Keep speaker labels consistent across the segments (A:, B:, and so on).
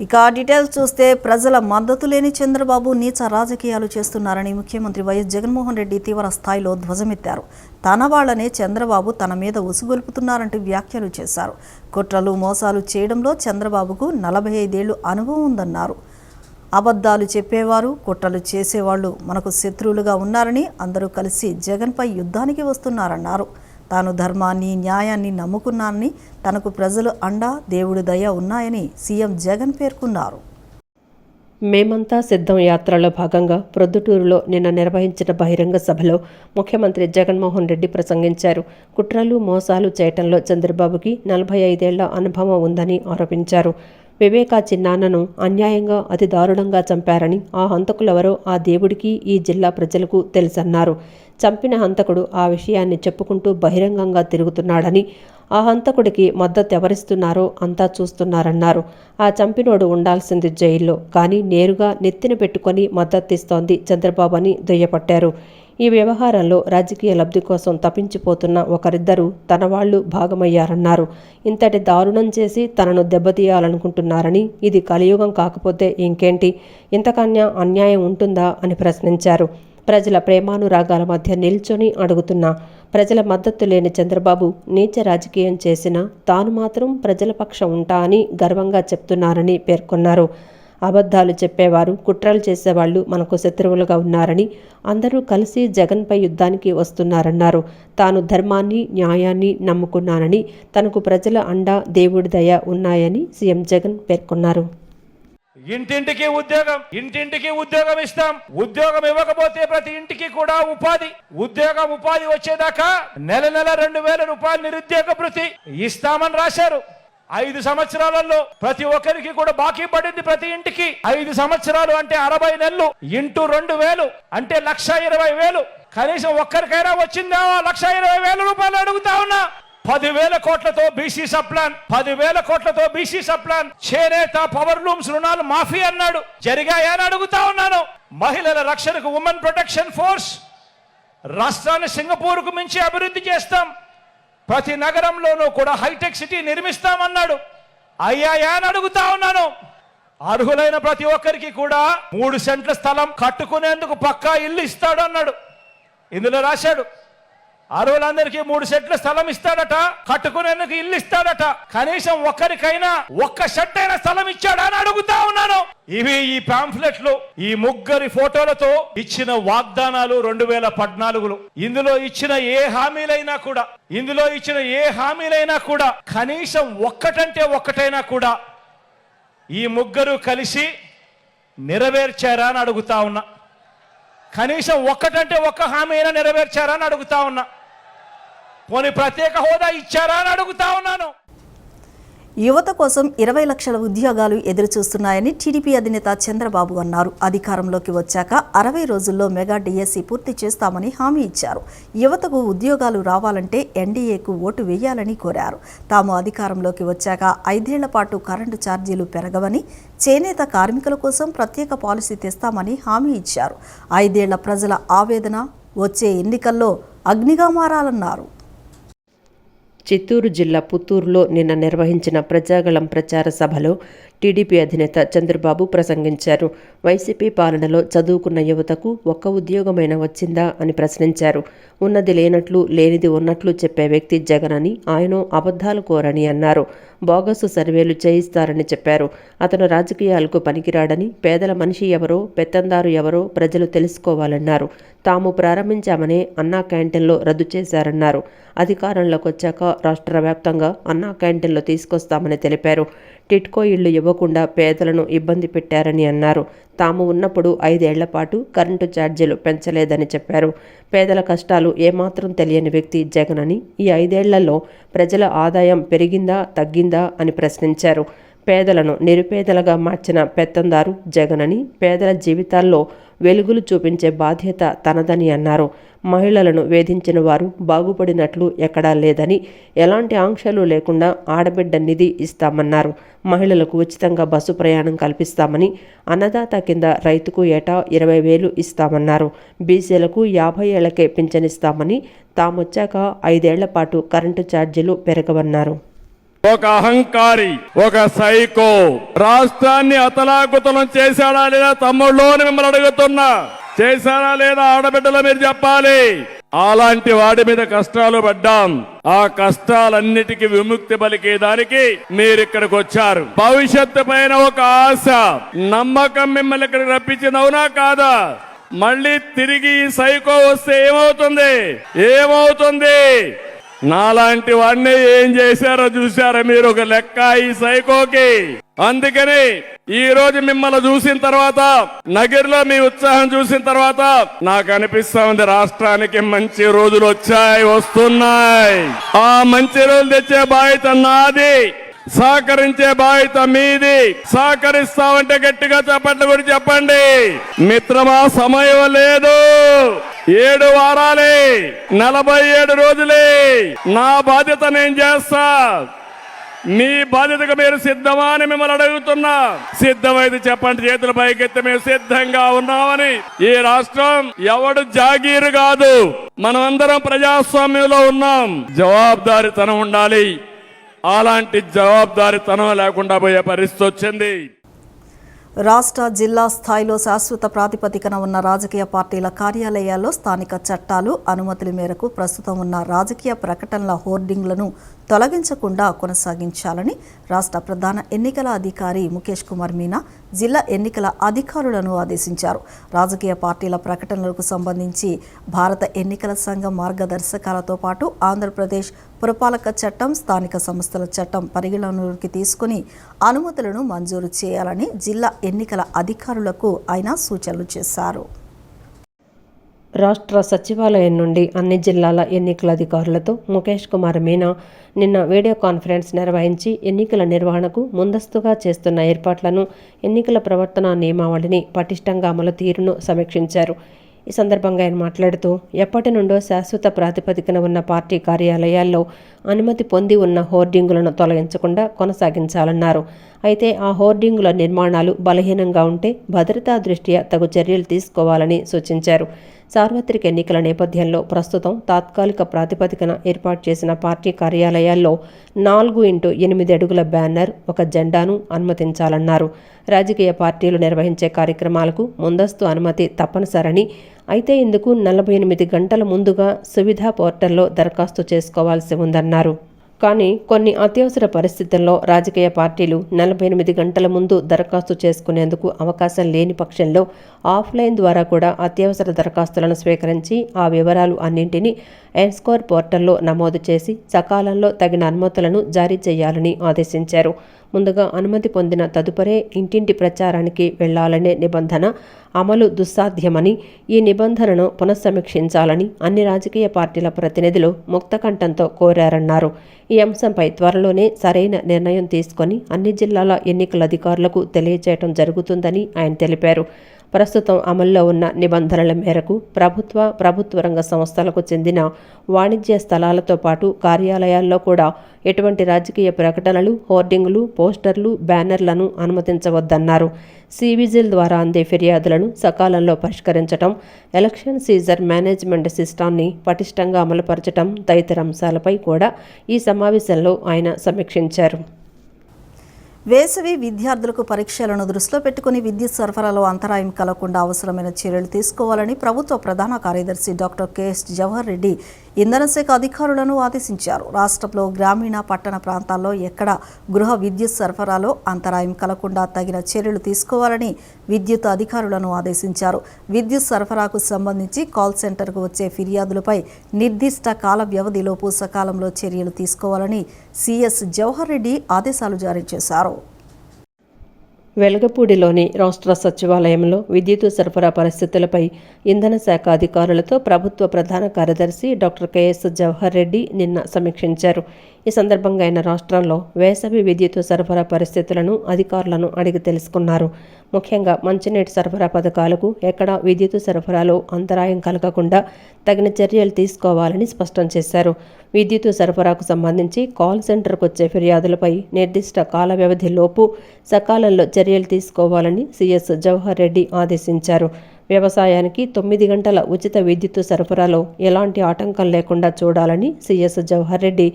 A: ఇక డీటెయిల్స్ చూస్తే ప్రజల మద్దతు లేని చంద్రబాబు నీచ రాజకీయాలు చేస్తున్నారని ముఖ్యమంత్రి వైఎస్ జగన్మోహన్ రెడ్డి తీవ్ర స్థాయిలో ధ్వజమెత్తారు. తన వాళ్లనే చంద్రబాబు తన మీద ఉసుగొల్పుతున్నారంటూ వ్యాఖ్యలు చేశారు. కుట్రలు మోసాలు చేయడంలో చంద్రబాబుకు 45 ఏళ్లు అనుభవం ఉందన్నారు. అబద్ధాలు చెప్పేవారు, కుట్రలు చేసేవాళ్లు మనకు శత్రువులుగా ఉన్నారని, అందరూ కలిసి జగన్పై యుద్ధానికి వస్తున్నారన్నారు. తాను ధర్మాన్ని, న్యాయాన్ని నమ్ముకున్నానని, తనకు ప్రజలు అండా, దేవుడి దయ ఉన్నాయని సీఎం జగన్ పేర్కొన్నారు.
B: మేమంతా సిద్ధం యాత్రలో భాగంగా ప్రొద్దుటూరులో నిన్న నిర్వహించిన బహిరంగ సభలో ముఖ్యమంత్రి జగన్మోహన్ రెడ్డి ప్రసంగించారు. కుట్రలు మోసాలు చేయటంలో చంద్రబాబుకి 45 ఏళ్ల అనుభవం ఉందని ఆరోపించారు. వివేకా చిన్నాన్నను అన్యాయంగా అతి దారుణంగా చంపారని, ఆ హంతకులెవరో ఆ దేవుడికి, ఈ జిల్లా ప్రజలకు తెలుసన్నారు. చంపిన హంతకుడు ఆ విషయాన్ని చెప్పుకుంటూ బహిరంగంగా తిరుగుతున్నాడని, ఆ హంతకుడికి మద్దతు ఎవరిస్తున్నారో అంతా చూస్తున్నారన్నారు. ఆ చంపినోడు ఉండాల్సింది జైల్లో, కానీ నేరుగా నెత్తిన పెట్టుకొని మద్దతిస్తోంది చంద్రబాబు అని దుయ్యపట్టారు. ఈ వ్యవహారంలో రాజకీయ లబ్ధి కోసం తప్పించిపోతున్న ఒకరిద్దరు తన వాళ్లు భాగమయ్యారన్నారు. ఇంతటి దారుణం చేసి తనను దెబ్బతీయాలనుకుంటున్నారని, ఇది కలియుగం కాకపోతే ఇంకేంటి, ఇంతకన్నా అన్యాయం ఉంటుందా అని ప్రశ్నించారు. ప్రజల ప్రేమానురాగాల మధ్య నిల్చొని అడుగుతున్నా ప్రజల మద్దతు లేని చంద్రబాబు నీచ రాజకీయం చేసినా తాను మాత్రం ప్రజల పక్షం ఉంటా అని గర్వంగా చెప్తున్నారని పేర్కొన్నారు. అబద్ధాలు చెప్పేవారు, కుట్రలు చేసేవాళ్లు మనకు శత్రువులుగా ఉన్నారని, అందరూ కలిసి జగన్పై యుద్ధానికి వస్తున్నారన్నారు. తాను ధర్మాన్ని, న్యాయాన్ని నమ్ముకున్నానని, తనకు ప్రజల అండా, దేవుడి దయ ఉన్నాయని సీఎం జగన్ పేర్కొన్నారు.
C: ఇంటింటికి ఉద్యోగం ఇస్తాం. ఉద్యోగం ఇవ్వకపోతే ప్రతి ఇంటికి కూడా ఉపాధి వచ్చేదాకా నెల 2,000 రూపాయలు నిరుద్యోగ భృతి ఇస్తామని రాశారు. 5 సంవత్సరాలలో ప్రతి ఒక్కరికి కూడా బాకీ పడింది. ప్రతి ఇంటికి 5 సంవత్సరాలు అంటే 60 నెలలు ఇంటూ 2,000 అంటే 1,20,000. కనీసం ఒక్కరికైనా వచ్చిందా 1,20,000 రూపాయలు అడుగుతా ఉన్నా. 10,000 కోట్లతో బీసీ సప్లాన్ చేనేత పవర్ లూమ్స్ రుణాలు మాఫీ అన్నాడు. జరిగాయని అడుగుతా ఉన్నాను. మహిళల రక్షణకు ఉమెన్ ప్రొటెక్షన్ ఫోర్స్, రాష్ట్రాన్ని సింగపూర్కు మించి అభివృద్ధి చేస్తాం. ప్రతి నగరంలోనూ కూడా హైటెక్ సిటీ నిర్మిస్తామన్నాడు. అయ్యాయా అని అడుగుతా ఉన్నాను. అర్హులైన ప్రతి ఒక్కరికి కూడా 3 సెంట్ల స్థలం కట్టుకునేందుకు పక్కా ఇల్లు ఇస్తాడు అన్నాడు. ఇందులో రాశాడు అర్హులందరికీ 3 సెంట్ల స్థలం ఇస్తాడట, కట్టుకునేందుకు ఇల్లు ఇస్తాడట. కనీసం ఒక్కరికైనా ఒక్క సెట్ అయిన స్థలం ఇచ్చాడా అని అడుగుతా ఉన్నాను. ఇవి ఈ పాంఫ్లెట్లు, ఈ ముగ్గురి ఫోటోలతో ఇచ్చిన వాగ్దానాలు 2014లో. ఇందులో ఇచ్చిన ఏ హామీలైనా కూడా కనీసం ఒక్కటైనా కూడా ఈ ముగ్గురు కలిసి నెరవేర్చారా అని అడుగుతా ఉన్నా. కనీసం ఒక్క హామీ అయినా నెరవేర్చారా అని అడుగుతా ఉన్నా. పోనీ ప్రత్యేక హోదా ఇచ్చారా అని అడుగుతా ఉన్నాను.
A: యువత కోసం 20 లక్షల ఉద్యోగాలు ఎదురుచూస్తున్నాయని టీడీపీ అధినేత చంద్రబాబు అన్నారు. అధికారంలోకి వచ్చాక 60 రోజుల్లో మెగా డిఎస్సి పూర్తి చేస్తామని హామీ ఇచ్చారు. యువతకు ఉద్యోగాలు రావాలంటే ఎన్డీఏకు ఓటు వేయాలని కోరారు. తాము అధికారంలోకి వచ్చాక 5 ఏళ్ల పాటు కరెంటు ఛార్జీలు పెరగవని, చేనేత కార్మికుల కోసం ప్రత్యేక పాలసీ తెస్తామని హామీ ఇచ్చారు. 5 ఏళ్ల ప్రజల ఆవేదన వచ్చే ఎన్నికల్లో అగ్నిగా మారాలన్నారు.
B: చిత్తూరు జిల్లా పుత్తూరులో నిన్న నిర్వహించిన ప్రజాగళం ప్రచార సభలో టీడీపీ అధినేత చంద్రబాబు ప్రసంగించారు. వైసీపీ పాలనలో చదువుకున్న యువతకు ఒక్క ఉద్యోగమైనా వచ్చిందా అని ప్రశ్నించారు. ఉన్నది లేనట్లు, లేనిది ఉన్నట్లు చెప్పే వ్యక్తి జగన్ అని, ఆయన అబద్ధాలు కోరని అన్నారు. బోగసు సర్వేలు చేయిస్తారని చెప్పారు. అతను రాజకీయాలకు పనికిరాడని, పేదల మనిషి ఎవరో, పెత్తందారు ఎవరో ప్రజలు తెలుసుకోవాలన్నారు. తాము ప్రారంభించామనే అన్నా క్యాంటీన్లో రద్దు చేశారన్నారు. అధికారంలోకి వచ్చాక రాష్ట్ర వ్యాప్తంగా అన్నా క్యాంటీన్లు తీసుకొస్తామని తెలిపారు. టిట్కో ఇళ్లు ఇవ్వకుండా పేదలను ఇబ్బంది పెట్టారని అన్నారు. తాము ఉన్నప్పుడు 5 ఏళ్ల పాటు కరెంటు ఛార్జీలు పెంచలేదని చెప్పారు. పేదల కష్టాలు ఏమాత్రం తెలియని వ్యక్తి జగన్ అని, ఈ 5 ఏళ్లలో ప్రజల ఆదాయం పెరిగిందా తగ్గిందా అని ప్రశ్నించారు. పేదలను నిరుపేదలుగా మార్చిన పెత్తందారు జగన్ అని, పేదల జీవితాల్లో వెలుగులు చూపించే బాధ్యత తనదని అన్నారు. మహిళలను వేధించిన వారు బాగుపడినట్లు ఎక్కడా లేదని, ఎలాంటి ఆంక్షలు లేకుండా ఆడబిడ్డ నిధి ఇస్తామన్నారు. మహిళలకు ఉచితంగా బస్సు ప్రయాణం కల్పిస్తామని, అన్నదాత కింద రైతుకు ఏటా 20,000 ఇస్తామన్నారు. బీసీలకు 50 ఏళ్లకే పింఛనిస్తామని, తామొచ్చాక 5 ఏళ్ల పాటు కరెంటు ఛార్జీలు పెరగవన్నారు.
D: ఒక అహంకారి, ఒక సైకో రాష్ట్రాన్ని అతలాకుతలం చేశాడా లేదా తమ్ముళ్ళు అని మిమ్మల్ని అడుగుతున్నా. చేశారా లేదా ఆడబిడ్డలో మీరు చెప్పాలి. అలాంటి వాడి మీద కష్టాలు పడ్డాం. ఆ కష్టాలన్నిటికీ విముక్తి పలికేదానికి మీరు ఇక్కడికి వచ్చారు. భవిష్యత్తు పైన ఒక ఆశ, నమ్మకం మిమ్మల్ని ఇక్కడికి రప్పించింది, అవునా కాదా? మళ్ళీ తిరిగి ఈ సైకో వస్తే ఏమవుతుంది? నాలాంటి వాడిని ఏం చేశారో చూశారా మీరు? ఒక లెక్క ఈ సైకోకి. అందుకని ఈ రోజు మిమ్మల్ని చూసిన తర్వాత, నగర్లో మీ ఉత్సాహం చూసిన తర్వాత నాకు అనిపిస్తా ఉంది రాష్ట్రానికి మంచి రోజులు వస్తున్నాయి. ఆ మంచి రోజులు తెచ్చే బాధ్యత నాది, సహకరించే బాధ్యత మీది. సహకరిస్తామంటే గట్టిగా చప్పట్లు కూడా చెప్పండి. మిత్రమా, సమయం లేదు. 7 వారాలే, 47 రోజులే. నా బాధ్యత నేను చేస్తా. మీ బాధ్యతగా మీరు సిద్ధమా అని మిమ్మల్ని అడుగుతున్నా. సిద్ధమైతే చెప్పండి, చేతుల పైకెత్తి మేము సిద్ధంగా ఉన్నామని. ఈ రాష్ట్రం ఎవడు జాగీరు కాదు, మనమందరం ప్రజాస్వామ్యంలో ఉన్నాం. జవాబుదారీతనం ఉండాలి. అలాంటి జవాబుదారీతనం లేకుండా పోయే పరిస్థితి వచ్చింది.
A: రాష్ట్ర, జిల్లా స్థాయిలో శాశ్వత ప్రాతిపదికన ఉన్న రాజకీయ పార్టీల కార్యాలయాల్లో స్థానిక చట్టాలు, అనుమతుల మేరకు ప్రస్తుతం ఉన్న రాజకీయ ప్రకటనల హోర్డింగ్లను తొలగించకుండా కొనసాగించాలని రాష్ట్ర ప్రధాన ఎన్నికల అధికారి ముఖేష్ కుమార్ మీనా జిల్లా ఎన్నికల అధికారులను ఆదేశించారు. రాజకీయ పార్టీల ప్రకటనలకు సంబంధించి భారత ఎన్నికల సంఘం మార్గదర్శకాలతో పాటు ఆంధ్రప్రదేశ్ పురపాలక చట్టం, స్థానిక సంస్థల చట్టం పరిగణనలోకి తీసుకుని అనుమతులను మంజూరు చేయాలని జిల్లా ఎన్నికల అధికారులకు ఆయన సూచనలు చేశారు.
B: రాష్ట్ర సచివాలయం నుండి అన్ని జిల్లాల ఎన్నికల అధికారులతో ముఖేష్ కుమార్ మీనా నిన్న వీడియో కాన్ఫరెన్స్ నిర్వహించి ఎన్నికల నిర్వహణకు ముందస్తుగా చేస్తున్న ఏర్పాట్లను, ఎన్నికల ప్రవర్తన నియమావళిని పటిష్టంగా అమలు తీరును సమీక్షించారు. ఈ సందర్భంగా ఆయన మాట్లాడుతూ, ఎప్పటి నుండో శాశ్వత ప్రాతిపదికన ఉన్న పార్టీ కార్యాలయాల్లో అనుమతి పొంది ఉన్న హోర్డింగులను తొలగించకుండా కొనసాగించాలన్నారు. అయితే ఆ హోర్డింగుల నిర్మాణాలు బలహీనంగా ఉంటే భద్రతా దృష్ట్యా తగు చర్యలు తీసుకోవాలని సూచించారు. సార్వత్రిక ఎన్నికల నేపథ్యంలో ప్రస్తుతం తాత్కాలిక ప్రాతిపదికన ఏర్పాటు చేసిన పార్టీ కార్యాలయాల్లో 4x8 అడుగుల బ్యానర్, ఒక జెండాను అనుమతించాలన్నారు. రాజకీయ పార్టీలు నిర్వహించే కార్యక్రమాలకు ముందస్తు అనుమతి తప్పనిసరని, అయితే ఇందుకు 48 గంటల ముందుగా సువిధా పోర్టల్లో దరఖాస్తు చేసుకోవాల్సి ఉందన్నారు. కానీ కొన్ని అత్యవసర పరిస్థితుల్లో రాజకీయ పార్టీలు 48 గంటల ముందు దరఖాస్తు చేసుకునేందుకు అవకాశం లేని పక్షంలో ఆఫ్లైన్ ద్వారా కూడా అత్యవసర దరఖాస్తులను స్వీకరించి ఆ వివరాలు అన్నింటినీ ఎన్స్కోర్ పోర్టల్లో నమోదు చేసి సకాలంలో తగిన అనుమతులను జారీ చేయాలని ఆదేశించారు. ముందుగా అనుమతి పొందిన తదుపరే ఇంటింటి ప్రచారానికి వెళ్లాలనే నిబంధన అమలు దుస్సాధ్యమని, ఈ నిబంధనను పునఃసమీక్షించాలని అన్ని రాజకీయ పార్టీల ప్రతినిధులు ముక్తకంఠంతో కోరారన్నారు. ఈ అంశంపై త్వరలోనే సరైన నిర్ణయం తీసుకొని అన్ని జిల్లాల ఎన్నికల అధికారులకు తెలియజేయడం జరుగుతుందని ఆయన తెలిపారు. ప్రస్తుతం అమల్లో ఉన్న నిబంధనల మేరకు ప్రభుత్వ రంగ సంస్థలకు చెందిన వాణిజ్య స్థలాలతో పాటు కార్యాలయాల్లో కూడా ఎటువంటి రాజకీయ ప్రకటనలు, హోర్డింగులు, పోస్టర్లు, బ్యానర్లను అనుమతించవద్దన్నారు. సివిజిల్ ద్వారా అందే ఫిర్యాదులను సకాలంలో పరిష్కరించడం, ఎలక్షన్ సీజర్ మేనేజ్మెంట్ సిస్టాన్ని పటిష్టంగా అమలుపరచడం తదితర అంశాలపై కూడా ఈ సమావేశంలో ఆయన సమీక్షించారు.
A: వేసవి విద్యార్థులకు పరీక్షలను దృష్టిలో పెట్టుకుని విద్యుత్ సరఫరాలో అంతరాయం కలగకుండా అవసరమైన చర్యలు తీసుకోవాలని ప్రభుత్వ ప్రధాన కార్యదర్శి డాక్టర్ కెఎస్ జవహర్ రెడ్డి ఇంధన శాఖ అధికారులను ఆదేశించారు. రాష్ట్రంలో గ్రామీణ, పట్టణ ప్రాంతాల్లో ఎక్కడ గృహ విద్యుత్ సరఫరాలో అంతరాయం కలగకుండా తగిన చర్యలు తీసుకోవాలని విద్యుత్ అధికారులను ఆదేశించారు. విద్యుత్ సరఫరాకు సంబంధించి కాల్ సెంటర్కు వచ్చే ఫిర్యాదులపై నిర్దిష్ట కాల వ్యవధిలోపు సకాలంలో చర్యలు తీసుకోవాలని సిఎస్ జవహర్ రెడ్డి ఆదేశాలు జారీ చేశారు.
B: వెలగపూడిలోని రాష్ట్ర సచివాలయంలో విద్యుత్ సరఫరా పరిస్థితులపై ఇంధన శాఖ అధికారులతో ప్రభుత్వ ప్రధాన కార్యదర్శి డాక్టర్ కెఎస్ జవహర్ రెడ్డి నిన్న సమీక్షించారు. ఈ సందర్భంగా ఆయన రాష్ట్రంలో వేసవి విద్యుత్ సరఫరా పరిస్థితులను అధికారులను అడిగి తెలుసుకున్నారు. ముఖ్యంగా మంచినీటి సరఫరా పథకాలకు ఎక్కడా విద్యుత్ సరఫరాలో అంతరాయం కలగకుండా తగిన చర్యలు తీసుకోవాలని స్పష్టం చేశారు. విద్యుత్ సరఫరాకు సంబంధించి కాల్ సెంటర్కు వచ్చే ఫిర్యాదులపై నిర్దిష్ట కాల వ్యవధిలోపు సకాలంలో చర్యలు తీసుకోవాలని సిఎస్ జవహర్ రెడ్డి ఆదేశించారు. వ్యవసాయానికి 9 గంటల ఉచిత విద్యుత్ సరఫరాలో ఎలాంటి ఆటంకం లేకుండా చూడాలని సిఎస్ జవహర్ రెడ్డి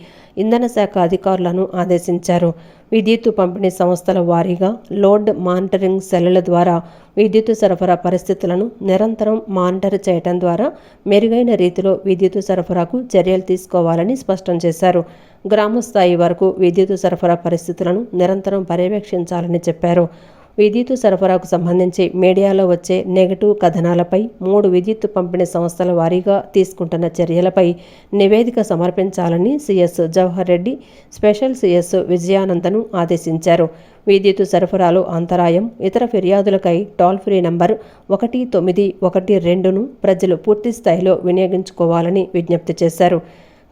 B: ఇంధన శాఖ అధికారులను ఆదేశించారు. విద్యుత్ పంపిణీ సంస్థల వారీగా లోడ్ మానిటరింగ్ సెల్లుల ద్వారా విద్యుత్ సరఫరా పరిస్థితులను నిరంతరం మానిటర్ చేయడం ద్వారా మెరుగైన రీతిలో విద్యుత్ సరఫరాకు చర్యలు తీసుకోవాలని స్పష్టం చేశారు. గ్రామ స్థాయి వరకు విద్యుత్ సరఫరా పరిస్థితులను నిరంతరం పర్యవేక్షించాలని చెప్పారు. విద్యుత్ సరఫరాకు సంబంధించి మీడియాలో వచ్చే నెగటివ్ కథనాలపై 3 విద్యుత్ పంపిణీ సంస్థల వారీగా తీసుకుంటున్న చర్యలపై నివేదిక సమర్పించాలని CS Jawahar Reddy special CS విజయానందను ఆదేశించారు. విద్యుత్ సరఫరాలో అంతరాయం, ఇతర ఫిర్యాదులకై టోల్ ఫ్రీ నంబర్ 1912ను ప్రజలు పూర్తి స్థాయిలో వినియోగించుకోవాలని విజ్ఞప్తి చేశారు.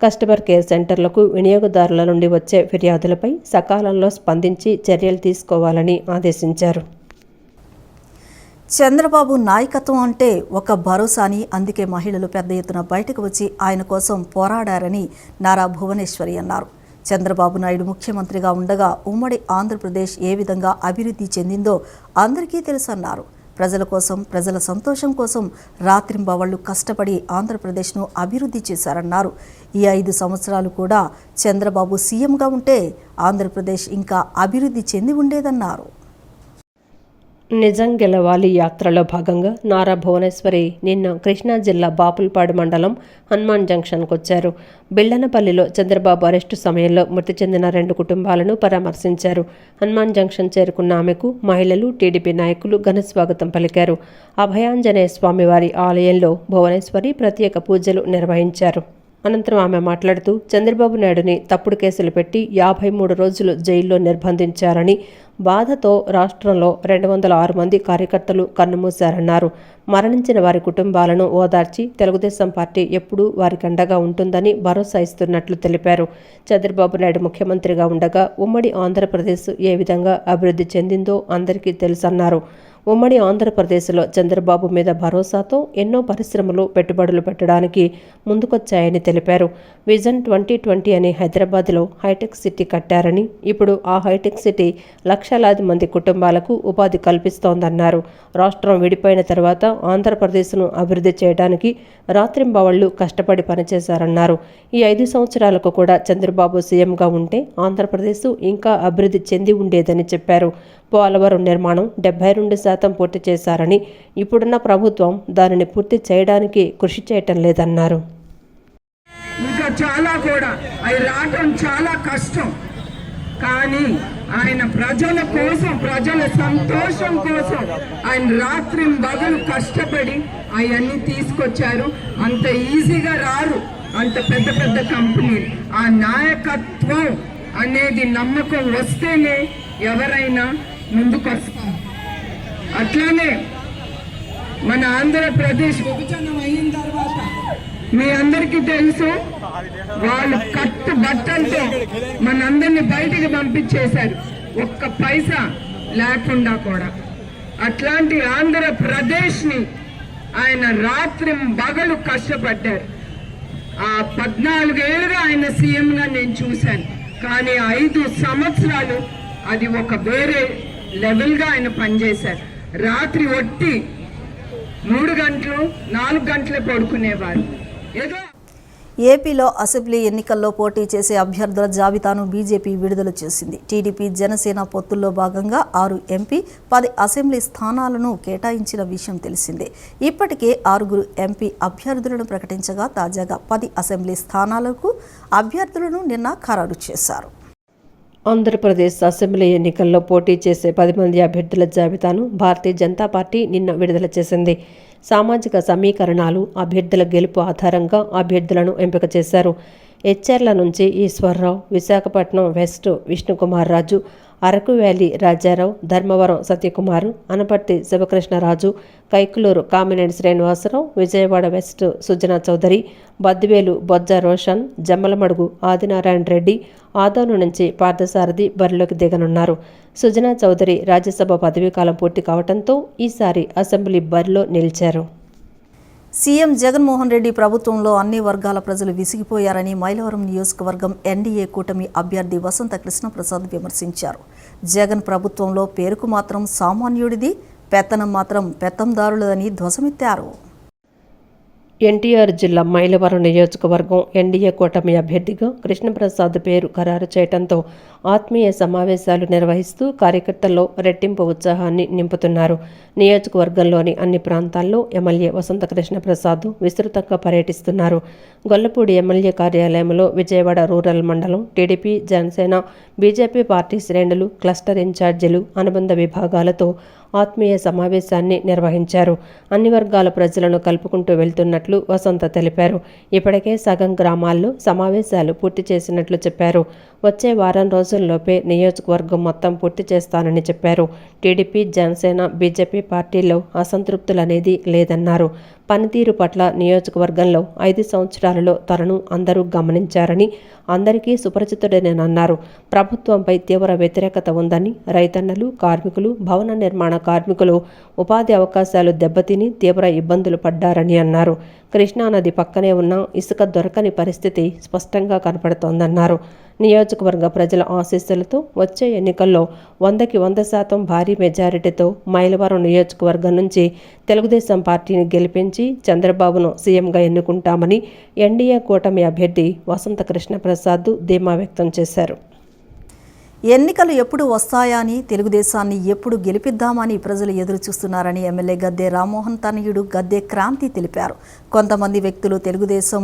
B: కస్టమర్ కేర్ సెంటర్లకు వినియోగదారుల నుండి వచ్చే ఫిర్యాదులపై సకాలంలో స్పందించి చర్యలు తీసుకోవాలని ఆదేశించారు.
A: చంద్రబాబు నాయకత్వం అంటే ఒక భరోసా అని, అందుకే మహిళలు పెద్ద ఎత్తున బయటకు వచ్చి ఆయన కోసం పోరాడారని నారా భువనేశ్వరి అన్నారు. చంద్రబాబు నాయుడు ముఖ్యమంత్రిగా ఉండగా ఉమ్మడి ఆంధ్రప్రదేశ్ ఏ విధంగా అభివృద్ధి చెందిందో అందరికీ తెలుసన్నారు. ప్రజల కోసం, ప్రజల సంతోషం కోసం రాత్రింబవళ్లు కష్టపడి ఆంధ్రప్రదేశ్ను అభివృద్ధి చేశారన్నారు. ఈ 5 సంవత్సరాలు కూడా చంద్రబాబు సీఎంగా ఉంటే ఆంధ్రప్రదేశ్ ఇంకా అభివృద్ధి చెంది ఉండేదన్నారు.
B: నిజం గెలవాలి యాత్రలో భాగంగా నారా భువనేశ్వరి నిన్న కృష్ణా జిల్లా బాపులపాడు మండలం హనుమాన్ జంక్షన్కు వచ్చారు. బిళ్లనపల్లిలో చంద్రబాబు అరెస్టు సమయంలో మృతి చెందిన 2 కుటుంబాలను పరామర్శించారు. హనుమాన్ జంక్షన్ చేరుకున్న ఆమెకు మహిళలు, టీడీపీ నాయకులు ఘన స్వాగతం పలికారు. అభయాంజనేయ స్వామివారి ఆలయంలో భువనేశ్వరి ప్రత్యేక పూజలు నిర్వహించారు. అనంతరం ఆమె మాట్లాడుతూ చంద్రబాబు నాయుడుని తప్పుడు కేసులు పెట్టి 53 రోజులు జైల్లో నిర్బంధించారని, బాధతో రాష్ట్రంలో 206 మంది కార్యకర్తలు కన్నుమూశారన్నారు. మరణించిన వారి కుటుంబాలను ఓదార్చి తెలుగుదేశం పార్టీ ఎప్పుడూ వారికి అండగా ఉంటుందని భరోసా ఇస్తున్నట్లు తెలిపారు. చంద్రబాబు నాయుడు ముఖ్యమంత్రిగా ఉండగా ఉమ్మడి ఆంధ్రప్రదేశ్ ఏ విధంగా అభివృద్ధి చెందిందో అందరికీ తెలుసన్నారు. ఉమ్మడి ఆంధ్రప్రదేశ్లో చంద్రబాబు మీద భరోసాతో ఎన్నో పరిశ్రమలు, పెట్టుబడులు పెట్టడానికి ముందుకొచ్చాయని తెలిపారు. విజన్ 2020 అని హైదరాబాద్లో హైటెక్ సిటీ కట్టారని, ఇప్పుడు ఆ హైటెక్ సిటీ లక్షలాది మంది కుటుంబాలకు ఉపాధి కల్పిస్తోందన్నారు. రాష్ట్రం విడిపోయిన తర్వాత ఆంధ్రప్రదేశ్ను అభివృద్ధి చేయడానికి రాత్రింబవళ్లు కష్టపడి పనిచేశారన్నారు. ఈ 5 సంవత్సరాలకు కూడా చంద్రబాబు సీఎంగా ఉంటే ఆంధ్రప్రదేశ్ ఇంకా అభివృద్ధి చెంది ఉండేదని చెప్పారు. పోలవరం నిర్మాణం 72% పూర్తి చేశారని, ఇప్పుడున్న ప్రభుత్వం దానిని పూర్తి చేయడానికి కృషి చేయటం లేదన్నారు.
E: ఇంకా చాలా కూడా అవి రావటం చాలా కష్టం, కానీ ఆయన ప్రజల కోసం, ప్రజల సంతోషం కోసం ఆయన రాత్రి పగలు కష్టపడి అవన్నీ తీసుకొచ్చారు. అంత ఈజీగా రారు అంత పెద్ద పెద్ద కంపెనీలు. ఆ నాయకత్వం అనేది నమ్మకం వస్తేనే ఎవరైనా ముందుకు వస్తారు. అట్లానే మన ఆంధ్రప్రదేశ్ విభజన అయిన తర్వాత మీ అందరికీ తెలుసు, వాళ్ళు కట్టుబట్టలతో మనందరినీ బయటికి పంపించేశారు, ఒక్క పైసా లేకుండా కూడా. అట్లాంటి ఆంధ్రప్రదేశ్ని ఆయన రాత్రి పగలు కష్టపడ్డారు. ఆ 14 ఏళ్ళుగా ఆయన సీఎంగా నేను చూశాను, కానీ 5 సంవత్సరాలు అది ఒక వేరే లెవెల్గా ఆయన పనిచేశారు. రాత్రి ఒట్టి 3 గంటలు 4 గంటలే పడుకునేవారు. ఏదో
A: ఏపీలో అసెంబ్లీ ఎన్నికల్లో పోటీ చేసే అభ్యర్థుల జాబితాను బీజేపీ విడుదల చేసింది. టీడీపీ, జనసేన పొత్తుల్లో భాగంగా 6 ఎంపీ, 10 అసెంబ్లీ స్థానాలను కేటాయించిన విషయం తెలిసిందే. ఇప్పటికే 6 ఎంపీ అభ్యర్థులను ప్రకటించగా తాజాగా 10 అసెంబ్లీ స్థానాలకు అభ్యర్థులను నిన్న ఖరారు చేశారు.
B: ఆంధ్రప్రదేశ్ అసెంబ్లీ ఎన్నికల్లో పోటీ చేసే 10 మంది అభ్యర్థుల జాబితాను భారతీయ జనతా పార్టీ నిన్న విడుదల చేసింది. సామాజిక సమీకరణాలు, అభ్యర్థుల గెలుపు ఆధారంగా అభ్యర్థులను ఎంపిక చేశారు. ఎచ్చెర్ల నుంచి Eswar Rao, Visakhapatnam west Vishnukumar Raju, Araku valley Rajarao, Dharmavaram Satya Kumar, Anaparthi శివకృష్ణరాజు, Kaikaluru Kamineni Srinivasarao, Vijayawada west Sujana Chowdary, బద్దివేలు బొజ్జ రోషన్, జమ్మలమడుగు ఆదినారాయణ రెడ్డి, ఆదోను నుంచి పార్థసారథి బరిలోకి దిగనున్నారు. సుజనా చౌదరి రాజ్యసభ పదవీకాలం పూర్తి కావడంతో ఈసారి అసెంబ్లీ బరిలో నిలిచారు.
A: సీఎం జగన్మోహన్ రెడ్డి ప్రభుత్వంలో అన్ని వర్గాల ప్రజలు విసిగిపోయారని మైలవరం నియోజకవర్గం ఎన్డీఏ కూటమి అభ్యర్థి వసంత కృష్ణప్రసాద్ విమర్శించారు. జగన్ ప్రభుత్వంలో పేరుకు మాత్రం సామాన్యుడిది, పెత్తనం మాత్రం పెత్తందారులదని ధ్వజమెత్తారు.
B: ఎన్టీఆర్ జిల్లా మైలవరం నియోజకవర్గం ఎన్డీఏ కూటమి అభ్యర్థిగా కృష్ణప్రసాద్ పేరు ఖరారు చేయడంతో ఆత్మీయ సమావేశాలు నిర్వహిస్తూ కార్యకర్తల్లో రెట్టింపు ఉత్సాహాన్ని నింపుతున్నారు. నియోజకవర్గంలోని అన్ని ప్రాంతాల్లో ఎమ్మెల్యే వసంత కృష్ణప్రసాద్ విస్తృతంగా పర్యటిస్తున్నారు. గొల్లపూడి ఎమ్మెల్యే కార్యాలయంలో విజయవాడ రూరల్ మండలం టీడీపీ, జనసేన, బీజేపీ పార్టీ శ్రేణులు, క్లస్టర్ ఇన్ఛార్జీలు, అనుబంధ విభాగాలతో ఆత్మీయ సమావేశాన్ని నిర్వహించారు. అన్ని వర్గాల ప్రజలను కలుపుకుంటూ వెళ్తున్నట్లు వసంత తెలిపారు. ఇప్పటికే సగం గ్రామాల్లో సమావేశాలు పూర్తి చేసినట్లు చెప్పారు. వచ్చే వారం రోజుల్లోపే నియోజకవర్గం మొత్తం పూర్తి చేస్తానని చెప్పారు. టీడీపీ, జనసేన, బీజేపీ పార్టీల్లో అసంతృప్తులనేది లేదన్నారు. పనితీరు పట్ల నియోజకవర్గంలో 5 సంవత్సరాలలో తనను అందరూ గమనించారని, అందరికీ సుపరిచితుడేనన్నారు. ప్రభుత్వంపై తీవ్ర వ్యతిరేకత ఉందని, రైతన్నలు, కార్మికులు, భవన నిర్మాణ కార్మికులు ఉపాధి అవకాశాలు దెబ్బతిని తీవ్ర ఇబ్బందులు పడ్డారని అన్నారు. కృష్ణానది పక్కనే ఉన్న ఇసుక దొరకని పరిస్థితి స్పష్టంగా కనపడుతోందన్నారు. నియోజకవర్గ ప్రజల ఆశీస్సులతో వచ్చే ఎన్నికల్లో 100కి 100% భారీ మెజారిటీతో మైలవరం నియోజకవర్గం నుంచి తెలుగుదేశం పార్టీని గెలిపించి చంద్రబాబును సీఎంగా ఎన్నుకుంటామని ఎన్డీఏ కూటమి అభ్యర్థి వసంత కృష్ణప్రసాద్ ధీమా వ్యక్తం చేశారు.
A: ఎన్నికలు ఎప్పుడు వస్తాయా అని, తెలుగుదేశాన్ని ఎప్పుడు గెలిపిద్దామని ప్రజలు ఎదురు చూస్తున్నారని ఎమ్మెల్యే గద్దె రామ్మోహన్ తనయుడు గద్దె క్రాంతి తెలిపారు. కొంతమంది వ్యక్తులు తెలుగుదేశం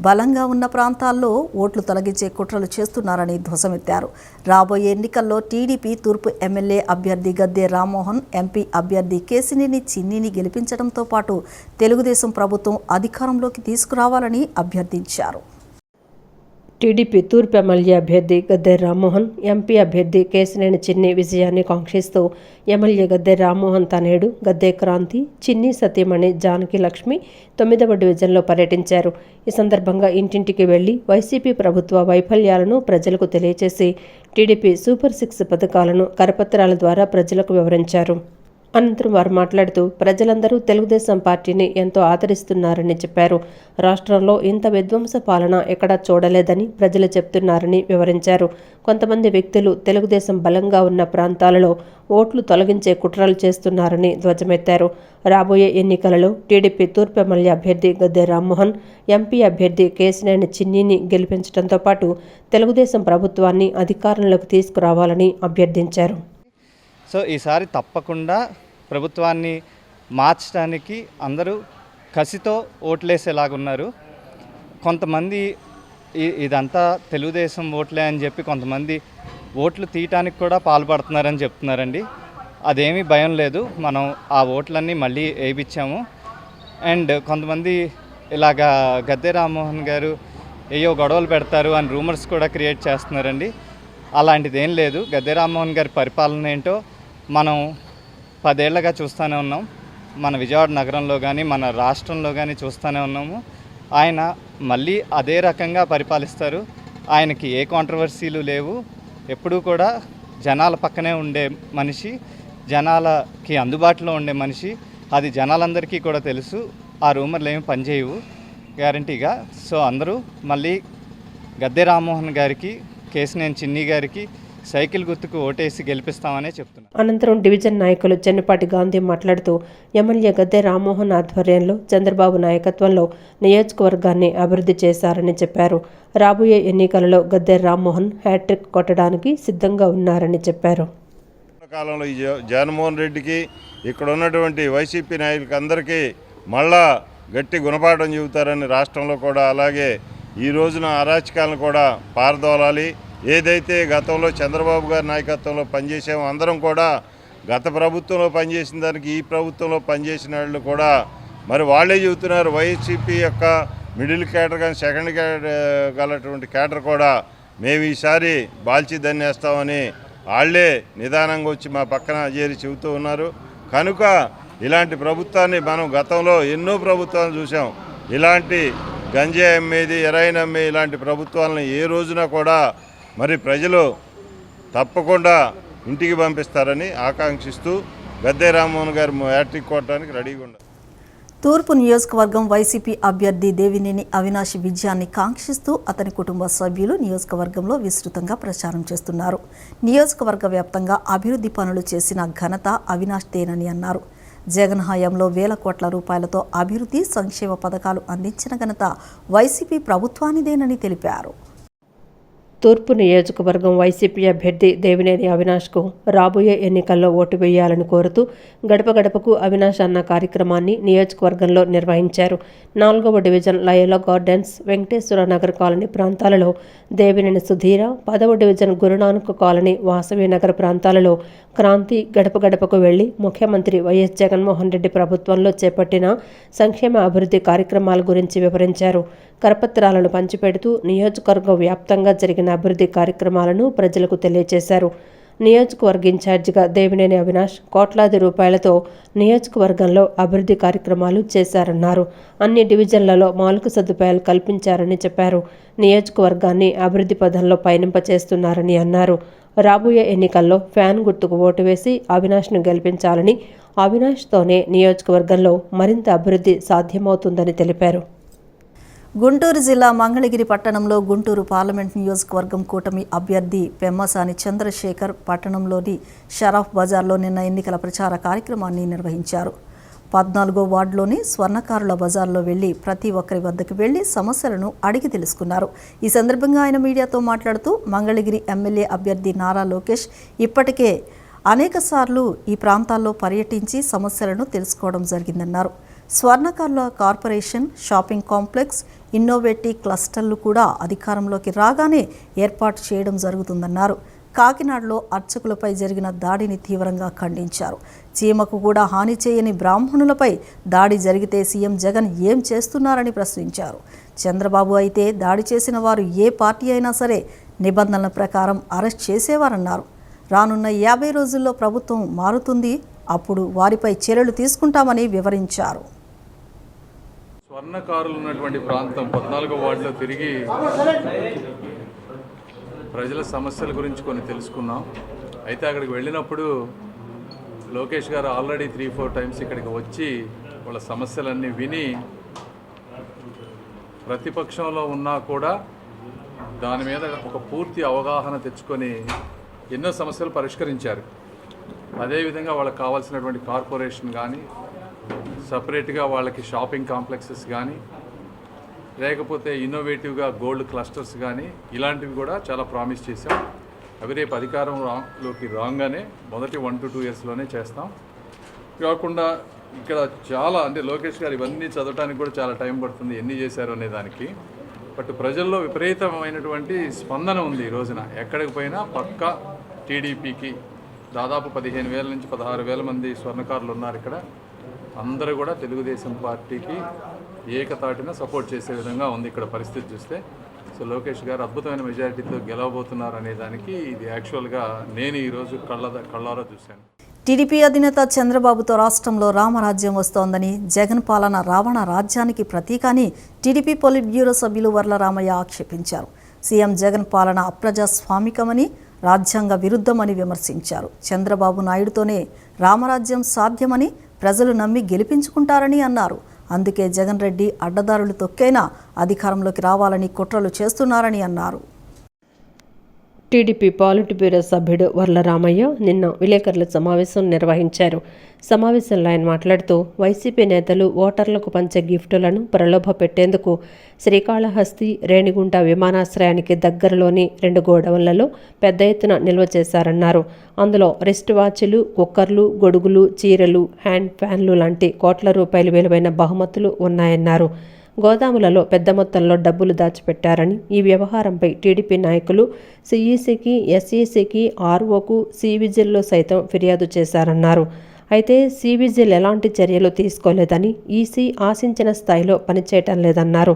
A: బలంగా ఉన్న ప్రాంతాల్లో ఓట్లు తొలగించే కుట్రలు చేస్తున్నారని ధ్వజమెత్తారు. రాబోయే ఎన్నికల్లో టీడీపీ తూర్పు ఎమ్మెల్యే అభ్యర్థి గద్దె రామ్మోహన్, ఎంపీ అభ్యర్థి కేశినేని చిన్నిని గెలిపించడంతో పాటు తెలుగుదేశం ప్రభుత్వం అధికారంలోకి తీసుకురావాలని అభ్యర్థించారు.
B: టీడీపీ తూర్పు ఎమ్మెల్యే అభ్యర్థి గద్దె రామ్మోహన్, ఎంపీ అభ్యర్థి కేశినేని చిన్ని విజయాన్ని కాంక్షిస్తూ ఎమ్మెల్యే గద్దె రామ్మోహన్ తనయుడు గద్దె క్రాంతి, చిన్ని సతీమణి జానకి లక్ష్మి 9వ డివిజన్లో పర్యటించారు. ఈ సందర్భంగా ఇంటింటికి వెళ్లి వైసీపీ ప్రభుత్వ వైఫల్యాలను ప్రజలకు తెలియజేసి టీడీపీ సూపర్ 6 పథకాలను కరపత్రాల ద్వారా ప్రజలకు వివరించారు. అనంతరం వారు మాట్లాడుతూ ప్రజలందరూ తెలుగుదేశం పార్టీని ఎంతో ఆదరిస్తున్నారని చెప్పారు. రాష్ట్రంలో ఇంత విధ్వంస పాలన ఎక్కడా చూడలేదని ప్రజలు చెప్తున్నారని వివరించారు. కొంతమంది వ్యక్తులు తెలుగుదేశం బలంగా ఉన్న ప్రాంతాలలో ఓట్లు తొలగించే కుట్రలు చేస్తున్నారని ధ్వజమెత్తారు. రాబోయే ఎన్నికలలో టీడీపీ తూర్పు ఎమ్మెల్యే అభ్యర్థి గద్దె రామ్మోహన్, ఎంపీ అభ్యర్థి కేశినేని చిన్నిని గెలిపించడంతో పాటు తెలుగుదేశం ప్రభుత్వాన్ని అధికారంలోకి తీసుకురావాలని అభ్యర్థించారు.
F: సో ఈసారి తప్పకుండా ప్రభుత్వాన్ని మార్చడానికి అందరూ కసితో ఓట్లేసేలాగున్నారు. కొంతమంది ఇదంతా తెలుగుదేశం ఓట్లే అని చెప్పి కొంతమంది ఓట్లు తీయటానికి కూడా పాల్పడుతున్నారని చెప్తున్నారండి. అదేమీ భయం లేదు, మనం ఆ ఓట్లన్నీ మళ్ళీ వేయించాము. అండ్ కొంతమంది ఇలాగా గద్దె రామ్మోహన్ గారు ఏయో గొడవలు పెడతారు అని రూమర్స్ కూడా క్రియేట్ చేస్తున్నారండి. అలాంటిది ఏం లేదు. గద్దె రామ్మోహన్ గారి పరిపాలన ఏంటో మనం 10 ఏళ్లుగా చూస్తూనే ఉన్నాం. మన విజయవాడ నగరంలో కానీ మన రాష్ట్రంలో కానీ చూస్తూనే ఉన్నాము. ఆయన మళ్ళీ అదే రకంగా పరిపాలిస్తారు. ఆయనకి ఏ కాంట్రవర్సీలు లేవు. ఎప్పుడూ కూడా జనాల పక్కనే ఉండే మనిషి, జనాలకి అందుబాటులో ఉండే మనిషి. అది జనాలందరికీ కూడా తెలుసు. ఆ రూమర్లు ఏమి పనిచేయవు గ్యారంటీగా. సో అందరూ మళ్ళీ గద్దె రామ్మోహన్ గారికి, కేశినేని చిన్ని గారికి సైకిల్ గుర్తుకు ఓటేసి గెలిపిస్తామనే చెప్తున్నారు.
B: అనంతరం డివిజన్ నాయకులు చెన్నపాటి గాంధీ మాట్లాడుతూ ఎమ్మెల్యే గద్దె రామ్మోహన్ ఆధ్వర్యంలో చంద్రబాబు నాయకత్వంలో నియోజకవర్గాన్ని అభివృద్ధి చేశారని చెప్పారు. రాబోయే ఎన్నికలలో గద్దె రామ్మోహన్ హ్యాట్రిక్ కొట్టడానికి సిద్ధంగా ఉన్నారని చెప్పారు.
G: కాలంలో ఈ జగన్మోహన్ రెడ్డికి ఇక్కడ ఉన్నటువంటి వైసీపీ నాయకులకి అందరికీ మళ్ళా గట్టి గుణపాఠం చెబుతారని రాష్ట్రంలో కూడా, అలాగే ఈ రోజున అరాచకాలను కూడా పారదోలాలి. ఏదైతే గతంలో చంద్రబాబు గారి నాయకత్వంలో పనిచేసామో అందరం కూడా గత ప్రభుత్వంలో పనిచేసిన దానికి ఈ ప్రభుత్వంలో పనిచేసిన వాళ్ళు కూడా మరి వాళ్ళే చెబుతున్నారు. వైసీపీ యొక్క మిడిల్ క్యాడర్ కానీ సెకండ్ క్యాడర్ గలటువంటి క్యాడర్ కూడా మేము ఈసారి బాల్చి దన్నేస్తామని వాళ్ళే నిదానంగా వచ్చి మా పక్కన చేరి చెబుతూ ఉన్నారు. కనుక ఇలాంటి ప్రభుత్వాన్ని మనం గతంలో ఎన్నో ప్రభుత్వాలు చూసాం. ఇలాంటి గంజాయి అమ్మేది, ఎరైన్ అమ్మే ఇలాంటి ప్రభుత్వాలను ఏ రోజున కూడా మరి ప్రజలు తప్పకుండా ఇంటికి పంపిస్తారని ఆకాంక్షిస్తూ గద్దె రామ్మోహన్ గారు హ్యాట్రిక్ కొట్టడానికి రెడీగా ఉన్నారు.
A: తూర్పు నియోజకవర్గం వైసీపీ అభ్యర్థి దేవినేని అవినాష్ విజయాన్ని కాంక్షిస్తూ అతని కుటుంబ సభ్యులు నియోజకవర్గంలో విస్తృతంగా ప్రచారం చేస్తున్నారు. నియోజకవర్గ వ్యాప్తంగా అభివృద్ధి పనులు చేసిన ఘనత అవినాష్ దేనని అన్నారు. జగన్ హయాంలో వేల కోట్ల రూపాయలతో అభివృద్ధి సంక్షేమ పథకాలు అందించిన ఘనత వైసీపీ ప్రభుత్వానిదేనని తెలిపారు.
B: తూర్పు నియోజకవర్గం వైసీపీ అభ్యర్థి దేవినేని అవినాష్కు రాబోయే ఎన్నికల్లో ఓటు వేయాలని కోరుతూ గడప గడపకు అవినాష్ అన్న కార్యక్రమాన్ని నియోజకవర్గంలో నిర్వహించారు. 4వ division Loyola gardens, Venkateswara Nagar colony ప్రాంతాలలో దేవినేని సుధీర, 10వ డివిజన్ గురునానక్ కాలనీ, వాసవి నగర్ ప్రాంతాలలో క్రాంతి గడప గడపకు వెళ్లి ముఖ్యమంత్రి వైఎస్ జగన్మోహన్ రెడ్డి ప్రభుత్వంలో చేపట్టిన సంక్షేమ అభివృద్ధి కార్యక్రమాల గురించి వివరించారు. కరపత్రాలను పంచిపెడుతూ నియోజకవర్గ వ్యాప్తంగా జరిగిన అభివృద్ధి కార్యక్రమాలను ప్రజలకు తెలియజేశారు. నియోజకవర్గ ఇన్ఛార్జిగా దేవినేని అవినాష్ కోట్లాది రూపాయలతో నియోజకవర్గంలో అభివృద్ధి కార్యక్రమాలు చేశారన్నారు. అన్ని డివిజన్లలో మౌలిక సదుపాయాలు కల్పించారని చెప్పారు. నియోజకవర్గాన్ని అభివృద్ధి పథంలో పయనింపచేస్తున్నారని అన్నారు. రాబోయే ఎన్నికల్లో ఫ్యాన్ గుర్తుకు ఓటు వేసి అవినాష్ను గెలిపించాలని, అవినాష్తోనే నియోజకవర్గంలో మరింత అభివృద్ధి సాధ్యమవుతుందని తెలిపారు.
A: గుంటూరు జిల్లా మంగళగిరి పట్టణంలో గుంటూరు పార్లమెంట్ నియోజకవర్గం కూటమి అభ్యర్థి పెమ్మసాని చంద్రశేఖర్ పట్టణంలోని షరాఫ్ బజార్లో నిన్న ఎన్నికల ప్రచార కార్యక్రమాన్ని నిర్వహించారు. 14వ వార్డులోని స్వర్ణకారుల బజార్లో వెళ్లి ప్రతి ఒక్కరి వద్దకు వెళ్లి సమస్యలను అడిగి తెలుసుకున్నారు. ఈ సందర్భంగా ఆయన మీడియాతో మాట్లాడుతూ మంగళగిరి ఎమ్మెల్యే అభ్యర్థి నారా లోకేష్ ఇప్పటికే అనేకసార్లు ఈ ప్రాంతాల్లో పర్యటించి సమస్యలను తెలుసుకోవడం జరిగిందన్నారు. స్వర్ణకారుల కార్పొరేషన్, షాపింగ్ కాంప్లెక్స్, ఇన్నోవేటివ్ క్లస్టర్లు కూడా అధికారంలోకి రాగానే ఏర్పాటు చేయడం జరుగుతుందన్నారు. కాకినాడలో అర్చకులపై జరిగిన దాడిని తీవ్రంగా ఖండించారు. చీమకు కూడా హాని చేయని బ్రాహ్మణులపై దాడి జరిగితే సీఎం జగన్ ఏం చేస్తున్నారని ప్రశ్నించారు. చంద్రబాబు అయితే దాడి చేసిన వారు ఏ పార్టీ అయినా సరే నిబంధనల ప్రకారం అరెస్ట్ చేసేవారన్నారు. రానున్న 50 రోజుల్లో ప్రభుత్వం మారుతుంది, అప్పుడు వారిపై చర్యలు తీసుకుంటామని వివరించారు.
H: స్వర్ణకారులు ఉన్నటువంటి ప్రాంతం 14వ వార్డులో తిరిగి ప్రజల సమస్యల గురించి కొన్ని తెలుసుకున్నాం. అయితే అక్కడికి వెళ్ళినప్పుడు లోకేష్ గారు ఆల్రెడీ 3-4 టైమ్స్ ఇక్కడికి వచ్చి వాళ్ళ సమస్యలన్నీ విని ప్రతిపక్షంలో ఉన్నా కూడా దాని మీద ఒక పూర్తి అవగాహన తెచ్చుకొని ఎన్నో సమస్యలు పరిష్కరించారు. అదేవిధంగా వాళ్ళకి కావాల్సినటువంటి కార్పొరేషన్ కానీ, సపరేట్గా వాళ్ళకి షాపింగ్ కాంప్లెక్సెస్ కానీ, లేకపోతే ఇన్నోవేటివ్గా గోల్డ్ క్లస్టర్స్ కానీ, ఇలాంటివి కూడా చాలా ప్రామిస్ చేశాం. అవి రేపు అధికారంలోకి రాగానే మొదటి 1 to 2 ఇయర్స్లోనే చేస్తాం. కాకుండా ఇక్కడ చాలా లోకేష్ గారు ఇవన్నీ చదవడానికి కూడా చాలా టైం పడుతుంది, ఎన్ని చేశారు అనే దానికి. బట్ ప్రజల్లో విపరీతమైనటువంటి స్పందన ఉంది. ఈ రోజున ఎక్కడికి పోయినా పక్కా టీడీపీకి దాదాపు 15,000 నుంచి 16,000 మంది స్వర్ణకారులు ఉన్నారు ఇక్కడ. అందరూ కూడా తెలుగుదేశం పార్టీకి ఏకతాటిన సపోర్ట్ చేసే విధంగా ఉంది ఇక్కడ పరిస్థితి చూస్తే. సో లోకేష్ గారు అద్భుతమైన మెజారిటీతో గెలవబోతున్నారు అనే దానికి ఇది యాక్చువల్గా నేను ఈరోజు కళ్ళారా చూశాను.
A: టీడీపీ అధినేత చంద్రబాబుతో రాష్ట్రంలో రామరాజ్యం వస్తోందని, జగన్ పాలన రావణ రాజ్యానికి ప్రతీక అని టీడీపీ పొలిట్ బ్యూరో సభ్యులు వర్ల రామయ్య ఆక్షేపించారు. సీఎం జగన్ పాలన అప్రజాస్వామికమని, రాజ్యాంగ విరుద్ధమని విమర్శించారు. చంద్రబాబు నాయుడుతోనే రామరాజ్యం సాధ్యమని ప్రజలు నమ్మి గెలిపించుకుంటారని అన్నారు. అందుకే జగన్ రెడ్డి అడ్డదారులు తొక్కైనా అధికారంలోకి రావాలని కుట్రలు చేస్తున్నారని అన్నారు.
B: టీడీపీ పాలిట్ బ్యూరో సభ్యుడు వర్ల రామయ్య నిన్న విలేకరుల సమావేశం నిర్వహించారు. సమావేశంలో ఆయన మాట్లాడుతూ వైసీపీ నేతలు ఓటర్లకు పంచే గిఫ్టులను ప్రలోభ పెట్టేందుకు శ్రీకాళహస్తి, రేణిగుంట విమానాశ్రయానికి దగ్గరలోని 2 గోడౌన్లలో పెద్ద ఎత్తున నిల్వ చేశారన్నారు. అందులో రిస్ట్ వాచ్లు, కుక్కర్లు, గొడుగులు, చీరలు, హ్యాండ్ ఫ్యాన్లు లాంటి కోట్ల రూపాయలు విలువైన బహుమతులు ఉన్నాయన్నారు. గోదాములలో పెద్ద మొత్తంలో డబ్బులు దాచిపెట్టారని, ఈ వ్యవహారంపై టీడీపీ నాయకులు సీఈసీకి, ఎస్ఈసీకి, ఆర్ఓకు, సివిజిల్లో సైతం ఫిర్యాదు చేశారన్నారు. అయితే సివిజిల్ ఎలాంటి చర్యలు తీసుకోలేదని, ఈసీ ఆశించిన స్థాయిలో పనిచేయటం లేదన్నారు.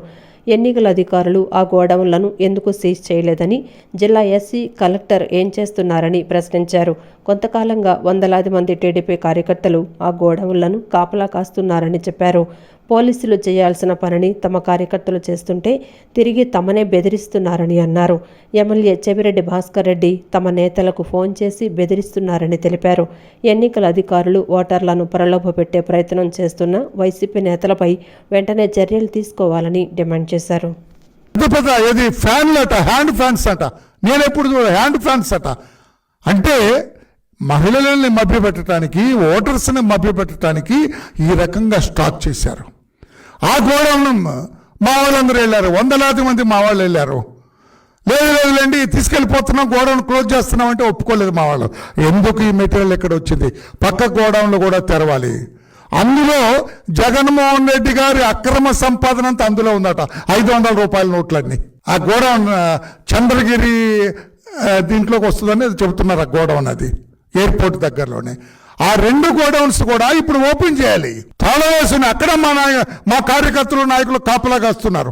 B: ఎన్నికల అధికారులు ఆ గోడౌన్లను ఎందుకు సీజ్ చేయలేదని, జిల్లా ఎస్సీ, కలెక్టర్ ఏం చేస్తున్నారని ప్రశ్నించారు. కొంతకాలంగా వందలాది మంది టీడీపీ కార్యకర్తలు ఆ గోడౌన్లను కాపలా కాస్తున్నారని చెప్పారు. పోలీసులు చేయాల్సిన పనిని తమ కార్యకర్తలు చేస్తుంటే తిరిగి తమనే బెదిరిస్తున్నారని అన్నారు. ఎమ్మెల్యే చెవిరెడ్డి భాస్కర్ రెడ్డి తమ నేతలకు ఫోన్ చేసి బెదిరిస్తున్నారని తెలిపారు. ఎన్నికల అధికారులు ఓటర్లను ప్రలోభపెట్టే ప్రయత్నం చేస్తున్న వైసీపీ నేతలపై వెంటనే చర్యలు తీసుకోవాలని డిమాండ్ చేశారు.
I: హ్యాండ్ ఫ్యాన్స్ అట, నేను ఎప్పుడు హ్యాండ్ ఫ్యాన్స్ అట అంటే మహిళలని మభ్యపెట్టడానికి, ఓటర్స్ని మభ్యపెట్టడానికి ఈ రకంగా స్టాక్ చేశారు. ఆ గోడౌన్ మా వాళ్ళందరూ వెళ్ళారు, వందలాది మంది మా వాళ్ళు వెళ్ళారు. లేదులేండి తీసుకెళ్ళిపోతున్నాం, గోడౌన్ క్లోజ్ చేస్తున్నాం అంటే ఒప్పుకోలేదు మా వాళ్ళు. ఎందుకు ఈ మెటీరియల్ ఎక్కడ వచ్చింది? పక్క గోడౌన్లు కూడా తెరవాలి. అందులో జగన్మోహన్ రెడ్డి గారి అక్రమ సంపాదన అంతా అందులో ఉందట, 500 రూపాయల నోట్లన్నీ. ఆ గోడౌన్ చంద్రగిరి దీంట్లోకి వస్తుందని చెబుతున్నారు. ఆ గోడౌన్ అది ఎయిర్పోర్ట్ దగ్గరలోనే. ఆ 2 గోడౌన్స్ కూడా ఇప్పుడు ఓపెన్ చేయాలి. తాళం వేసిన అక్కడ మా కార్యకర్తలు, నాయకులు కాపలాగా వస్తున్నారు.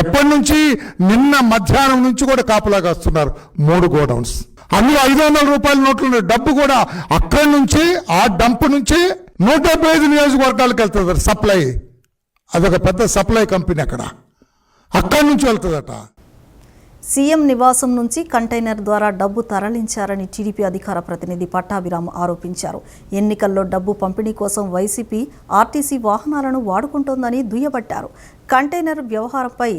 I: ఎప్పటి నుంచి? నిన్న మధ్యాహ్నం నుంచి కూడా కాపలాగా వస్తున్నారు. 3 గోడౌన్స్, అందులో 500 రూపాయల నోట్లు. డబ్బు కూడా అక్కడి నుంచి, ఆ డంప్ నుంచి 175 నియోజకవర్గాలకు వెళ్తుంది సప్లై. అదొక పెద్ద సప్లై కంపెనీ అక్కడి నుంచి వెళ్తుందట.
A: సీఎం నివాసం నుంచి కంటైనర్ ద్వారా డబ్బు తరలించారని టీడీపీ అధికార ప్రతినిధి పట్టాభిరామ్ ఆరోపించారు. ఎన్నికల్లో డబ్బు పంపిణీ కోసం వైసీపీ ఆర్టీసీ వాహనాలను వాడుకుంటోందని దుయ్యబట్టారు. కంటైనర్ వ్యవహారంపై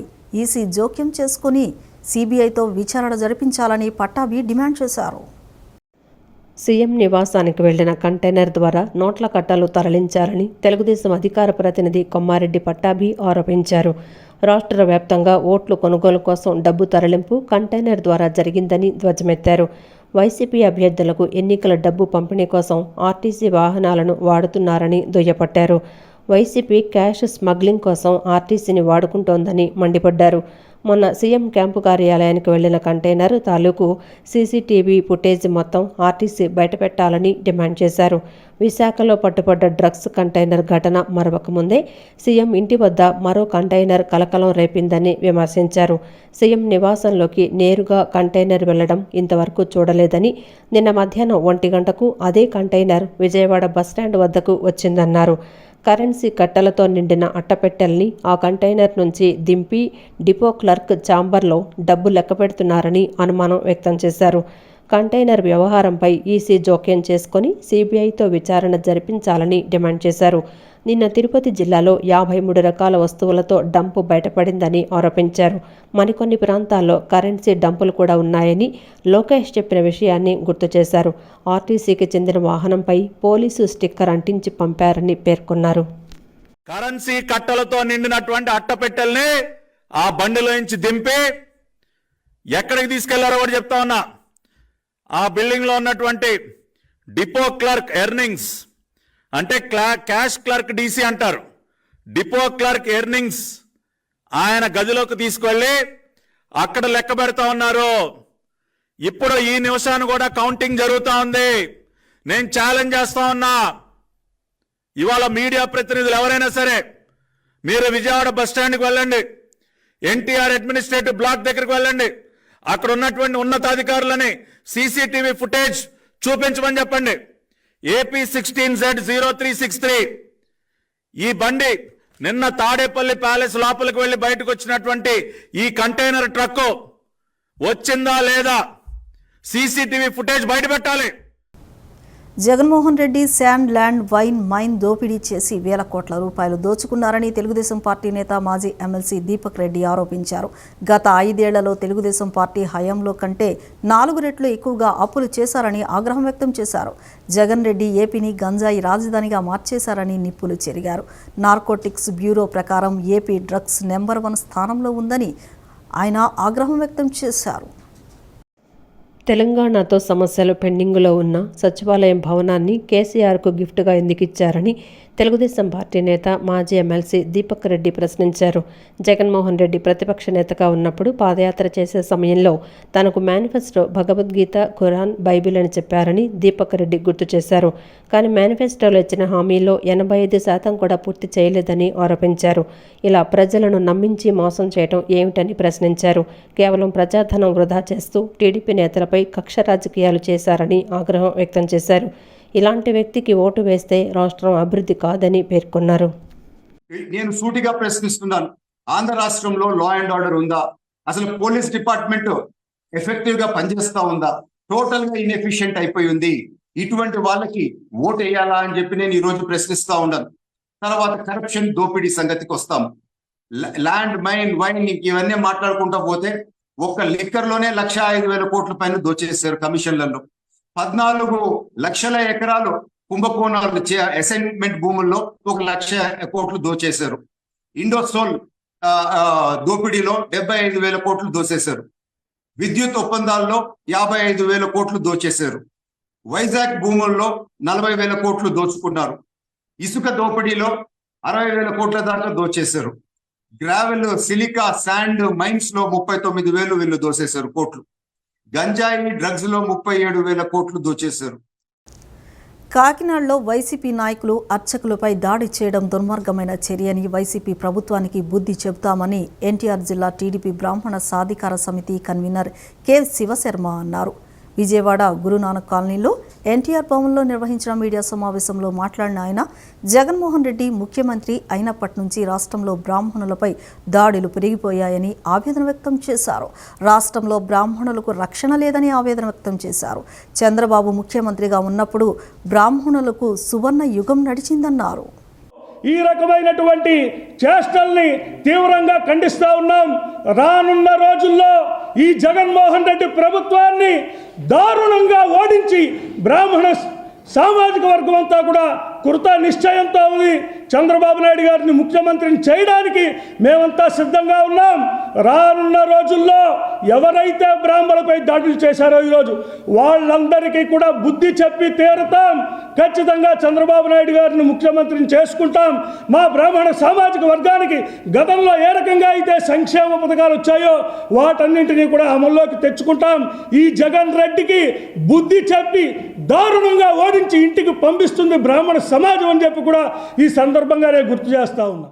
A: ఈసీ జోక్యం చేసుకుని సీబీఐతో విచారణ జరిపించాలని పట్టాభి డిమాండ్ చేశారు.
B: సీఎం నివాసానికి వెళ్లిన కంటైనర్ ద్వారా నోట్ల కట్టలు తరలించారని తెలుగుదేశం అధికార ప్రతినిధి కొమ్మారెడ్డి పట్టాభి ఆరోపించారు. రాష్ట్ర వ్యాప్తంగా ఓట్లు కొనుగోలు కోసం డబ్బు తరలింపు కంటైనర్ ద్వారా జరిగిందని ధ్వజమెత్తారు. వైసీపీ అభ్యర్థులకు ఎన్నికల డబ్బు పంపిణీ కోసం ఆర్టీసీ వాహనాలను వాడుతున్నారని దుయ్యపట్టారు. వైసీపీ క్యాష్ స్మగ్లింగ్ కోసం ఆర్టీసీని వాడుకుంటోందని మండిపడ్డారు. మొన్న సీఎం క్యాంపు కార్యాలయానికి వెళ్లిన కంటైనర్ తాలూకు సీసీటీవీ ఫుటేజ్ మొత్తం ఆర్టీసీ బయటపెట్టాలని డిమాండ్ చేశారు. విశాఖలో పట్టుబడ్డ డ్రగ్స్ కంటైనర్ ఘటన మరవకముందే సీఎం ఇంటి వద్ద మరో కంటైనర్ కలకలం రేపిందని విమర్శించారు. సీఎం నివాసంలోకి నేరుగా కంటైనర్ వెళ్లడం ఇంతవరకు చూడలేదని, నిన్న మధ్యాహ్నం 1 గంటకు అదే కంటైనర్ విజయవాడ బస్టాండ్ వద్దకు వచ్చిందన్నారు. కరెన్సీ కట్టలతో నిండిన అట్టపెట్టెల్ని ఆ కంటైనర్ నుంచి దింపి డిపో క్లర్క్ ఛాంబర్లో డబ్బు లెక్కపెడుతున్నారని అనుమానం వ్యక్తం చేశారు. కంటైనర్ వ్యవహారంపై ఈసీ జోక్యం చేసుకుని సీబీఐతో విచారణ జరిపించాలని డిమాండ్ చేశారు. నిన్న తిరుపతి జిల్లాలో 53 రకాల వస్తువులతో డంపు బయటపడిందని ఆరోపించారు. మరికొన్ని ప్రాంతాల్లో కరెన్సీ డంపులు కూడా ఉన్నాయని లోకేష్ చెప్పిన విషయాన్ని గుర్తు చేశారు. ఆర్టీసీకి చెందిన వాహనంపై పోలీసు స్టిక్కర్ అంటించి పంపారని పేర్కొన్నారు.
J: కరెన్సీ కట్టలతో నిండినటువంటి అట్టపెట్టెల్ని ఆ బండిలో నుంచి దింపి ఎక్కడికి తీసుకెళ్లారో కూడా చెప్తా ఉన్నా. ఆ బిల్డింగ్ లో ఉన్నటువంటి డిపో క్లర్క్ ఎర్నింగ్స్ అంటే క్యాష్ క్లర్క్ డీసీ అంటారు, డిపో క్లర్క్ ఎర్నింగ్స్ ఆయన గదిలోకి తీసుకెళ్లి అక్కడ లెక్క పెడతా ఉన్నారు. ఇప్పుడు ఈ నిమిషాన్ని కూడా కౌంటింగ్ జరుగుతూ ఉంది. నేను ఛాలెంజ్ చేస్తా ఉన్నా, ఇవాళ మీడియా ప్రతినిధులు ఎవరైనా సరే మీరు విజయవాడ బస్ స్టాండ్కి వెళ్ళండి, ఎన్టీఆర్ అడ్మినిస్ట్రేటివ్ బ్లాక్ దగ్గరికి వెళ్ళండి, అక్కడ ఉన్నటువంటి ఉన్నతాధికారులని సీసీటీవీ ఫుటేజ్ చూపించమని చెప్పండి. AP 16Z0363 ఈ బండి నిన్న తాడేపల్లి ప్యాలెస్ లోపలికి వెళ్లి బయటకు వచ్చినటువంటి ఈ కంటైనర్ ట్రక్ వచ్చిందా లేదా సీసీటీవీ ఫుటేజ్ బయట పెట్టాలి.
A: Jaganmohan Reddy sand land wine mine దోపిడీ చేసి వేల కోట్ల రూపాయలు దోచుకున్నారని తెలుగుదేశం పార్టీ నేత మాజీ ఎమ్మెల్సీ దీపక్ రెడ్డి ఆరోపించారు. గత 5 ఏళ్లలో తెలుగుదేశం పార్టీ హయాంలో కంటే 4 రెట్లు ఎక్కువగా అప్పులు చేశారని ఆగ్రహం వ్యక్తం చేశారు. జగన్ రెడ్డి ఏపీని గంజాయి రాజధానిగా మార్చేశారని నిప్పులు చెరిగారు. నార్కోటిక్స్ బ్యూరో ప్రకారం ఏపీ డ్రగ్స్ నెంబర్ 1 స్థానంలో ఉందని ఆయన ఆగ్రహం వ్యక్తం చేశారు.
B: తెలంగాణతో సమస్యలు పెండింగులో ఉన్న సచివాలయం భవనాన్ని కేసీఆర్కు గిఫ్ట్గా ఎందుకు ఇచ్చారని తెలుగుదేశం పార్టీ నేత మాజీ ఎమ్మెల్సీ దీపక్ రెడ్డి ప్రశ్నించారు. జగన్మోహన్ రెడ్డి ప్రతిపక్ష నేతగా ఉన్నప్పుడు పాదయాత్ర చేసే సమయంలో తనకు మేనిఫెస్టో భగవద్గీత, ఖురాన్, బైబిల్ అని చెప్పారని దీపక్ రెడ్డి గుర్తు చేశారు. కానీ మేనిఫెస్టోలో ఇచ్చిన హామీలో 85% కూడా పూర్తి చేయలేదని ఆరోపించారు. ఇలా ప్రజలను నమ్మించి మోసం చేయడం ఏమిటని ప్రశ్నించారు. కేవలం ప్రజాధనం వృధా చేస్తూ టీడీపీ నేతలపై కక్ష రాజకీయాలు చేశారని ఆగ్రహం వ్యక్తం చేశారు. ఇలాంటి వ్యక్తికి ఓటు వేస్తే రాష్ట్రం అభివృద్ధి కాదని పేర్కొన్నారు.
K: నేను సూటిగా ప్రశ్నిస్తున్నాను, ఆంధ్ర రాష్ట్రంలో లా అండ్ ఆర్డర్ ఉందా? అసలు పోలీస్ డిపార్ట్మెంట్ ఎఫెక్టివ్ గా పనిచేస్తా ఉందా? టోటల్ గా ఇన్ఎఫిషియెంట్ అయిపోయి ఉంది. ఇటువంటి వాళ్ళకి ఓటు వేయాలా అని చెప్పి నేను ఈ రోజు ప్రశ్నిస్తా ఉన్నాను. తర్వాత కరప్షన్, దోపిడీ సంగతికి వస్తాము. ల్యాండ్, మైన్, వైన్ ఇవన్నీ మాట్లాడుకుంటా పోతే ఒక్క లిక్కర్ లోనే 1,05,000 కోట్ల పైన దోచేశారు కమిషన్లలో. 14 లక్షల ఎకరాలు కుంభకోణాలు అసైన్మెంట్ భూముల్లో 1,00,000 కోట్లు దోచేశారు. ఇండోసోల్ దోపిడీలో 75,000 కోట్లు దోచేశారు. విద్యుత్ ఒప్పందాల్లో 55,000 కోట్లు దోచేశారు. వైజాగ్ భూముల్లో 40,000 కోట్లు దోచుకున్నారు. ఇసుక దోపిడీలో 60,000 కోట్ల దాకా దోచేశారు. గ్రావెల్, సిలికా, శాండ్ మైన్స్ లో 39,000 వీళ్ళు దోచేశారు కోట్లు. గంజాయి, డ్రగ్స్ లో 37,000 కోట్లు దోచేశారు.
A: కాకినాడలో వైసీపీ నాయకులు అర్చకులపై దాడి చేయడం దుర్మార్గమైన చర్యని వైసీపీ ప్రభుత్వానికి బుద్ధి చెబుతామని ఎన్టీఆర్ జిల్లా టీడీపీ బ్రాహ్మణ సాధికార సమితి కన్వీనర్ కె శివశర్మ అన్నారు. విజయవాడ గురునానక్ కాలనీలో ఎన్టీఆర్ భవన్లో నిర్వహించిన మీడియా సమావేశంలో మాట్లాడిన ఆయన, జగన్మోహన్ రెడ్డి ముఖ్యమంత్రి అయినప్పటి నుంచి రాష్ట్రంలో బ్రాహ్మణులపై దాడులు పెరిగిపోయాయని ఆవేదన వ్యక్తం చేశారు. రాష్ట్రంలో బ్రాహ్మణులకు రక్షణ లేదని ఆవేదన వ్యక్తం చేశారు. చంద్రబాబు ముఖ్యమంత్రిగా ఉన్నప్పుడు బ్రాహ్మణులకు సువర్ణ యుగం నడిచిందన్నారు.
C: ఈ రకమైనటువంటి చేష్టల్ని తీవ్రంగా ఖండిస్తూ ఉన్నాం. రానున్న రోజుల్లో ఈ జగన్మోహన్ రెడ్డి ప్రభుత్వాన్ని దారుణంగా ఓడించి బ్రాహ్మణ సామాజిక వర్గం అంతా కూడా కృత నిశ్చయంతో ఉంది. చంద్రబాబు నాయుడు గారిని ముఖ్యమంత్రిని చేయడానికి మేమంతా సిద్ధంగా ఉన్నాం. రానున్న రోజుల్లో ఎవరైతే బ్రాహ్మణులపై దాడులు చేశారో ఈరోజు వాళ్ళందరికీ కూడా బుద్ధి చెప్పి తీరుతాం. ఖచ్చితంగా చంద్రబాబు నాయుడు గారిని ముఖ్యమంత్రిని చేసుకుంటాం. మా బ్రాహ్మణ సామాజిక వర్గానికి గతంలో ఏ రకంగా అయితే సంక్షేమ పథకాలు వచ్చాయో వాటన్నింటినీ కూడా అమల్లోకి తెచ్చుకుంటాం. ఈ జగన్ రెడ్డికి బుద్ధి చెప్పి దారుణంగా ఓడించి ఇంటికి పంపిస్తుంది బ్రాహ్మణ సమాజం అని చెప్పి కూడా ఈ సందర్భంగా నేను గుర్తు చేస్తా ఉన్నా.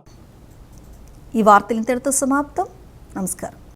A: ఈ వార్తలు ఇంతటితో సమాప్తం. నమస్కారం.